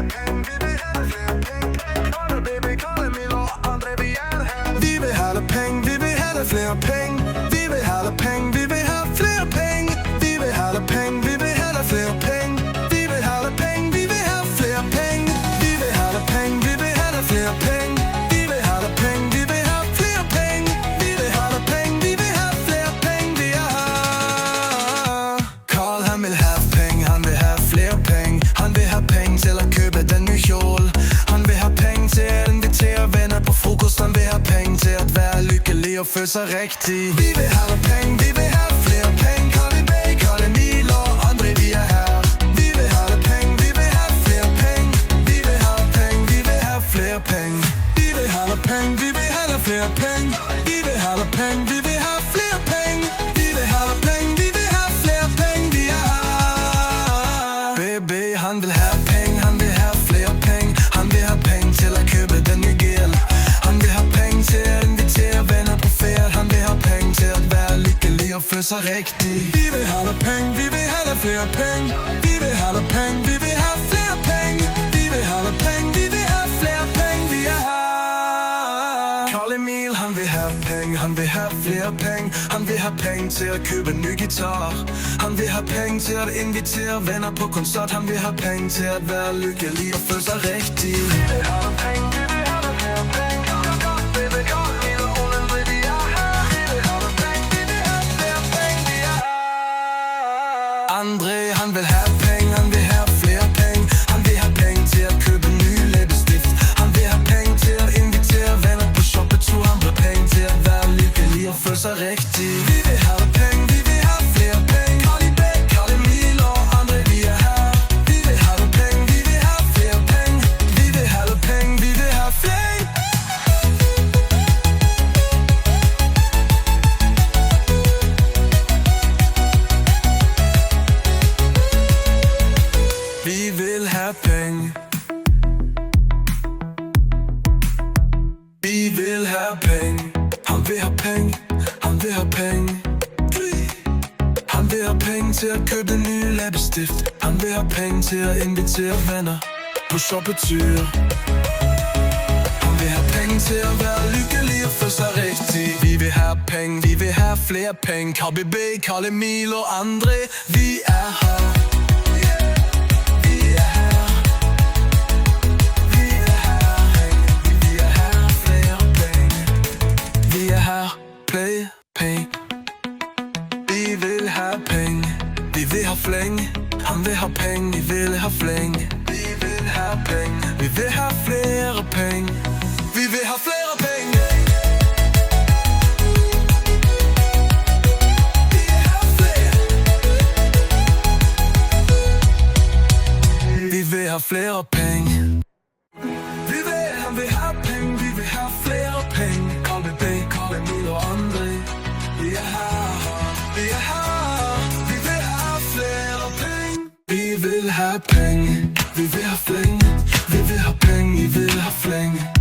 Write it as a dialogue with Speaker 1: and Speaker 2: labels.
Speaker 1: have penge, vi vil have flere penge. Kolle baby, kolle Milo og Andre, vi er her. Vi vil have penge, vi vil have flere penge. Vi vil have penge, vi vil have flere penge. Vi vil have penge, vi vil have flere penge. Vi vil have penge, vi vil have flere penge. Vi vil have penge, vi vil have flere penge. Vi vil have penge, vi vil have flere penge. Vi vil have penge, vi vil have flere penge. Vi er Carl, han vil have penge, han vil have flere penge. Han vil have penge til at købe den nye kjole. Han vil have penge til at invitere venner på frokost. Han vil have penge til at være lykkelig og føle sig rigtig. Vi vil have penge, vi vil have flere penge. Kolle Bay, Kolle Milo og Andre, vi er her. Vi vil have penge, vi vil have flere penge. Vi vil have penge, vi vil have flere penge. Vi vil have penge, vi vil have flere penge. Vi vil have penge, vi vil have flere penge. Vi vil have penge, vi vil have flere penge. Vi er her. Baby, han vil have penge, han vil have flere penge. Han vil have penge til at købe den nye gel. Han vil have penge til at invitere venner på ferie. Han vil have penge til at være lykkelig og føle sig rigtig. Vi vil have penge, vi vil have flere penge. Vi vil have penge, vi vil have flere penge. Vi vil have penge, vi vil have flere penge. Vi er her. Carl Emil, han vil have penge, han vil have flere penge. Han vil have penge til at købe en ny guitar. Han vil have penge til at invitere venner på koncert. Han vil have penge til at være lykkelig og føle sig rigtig. Vi vil have penge, vi vil have flere penge. Baby, Carl Emil og Andre, vi er her. Vi vil have penge, vi vil have flere penge. Vi er her. Andre, han vil have penge, han vil have flere penge. Han vil have penge til at købe nye læbestift. Han vil have penge til at invitere venner på shoppetur. Han vil have penge til at være lykkelig og føle sig rigtig. Vi vil have penge, vi vil have flere penge. Kolle Bay, Kolle Milo og Andre, vi er her. Vi vil have penge, vi vil have flere penge. Vi vil have penge, vi vil have flere. Vi vil have penge. Vi vil have penge. Han vil have penge. Han vil have penge. Han vil have penge til at købe nye læbestift. Han vil have penge til at invitere venner på shoppetur. Han vil have penge til at være lykkelig og føle sig rigtig. Vi vil have penge. Vi vil have flere penge. KBB, Kolle Emil og Andre, vi er her. Play, penge. Vi vil have penge. Vi vil have flænge. Han vil have penge. Vi vil have flænge. Vi vil have penge. Vi vil have flere penge. Vi vil have flere penge. Vi vil have flere. Vi vil have flere penge. Vi vil have penge. Vi vil have flere penge. Kolle Bay, Kolle Emil og Andre. Vi er her. Vi er her. Vi vil have flere penge. Vi vil have penge. Vi vil have flænge. Vi vil have penge. Vi vil have flænge.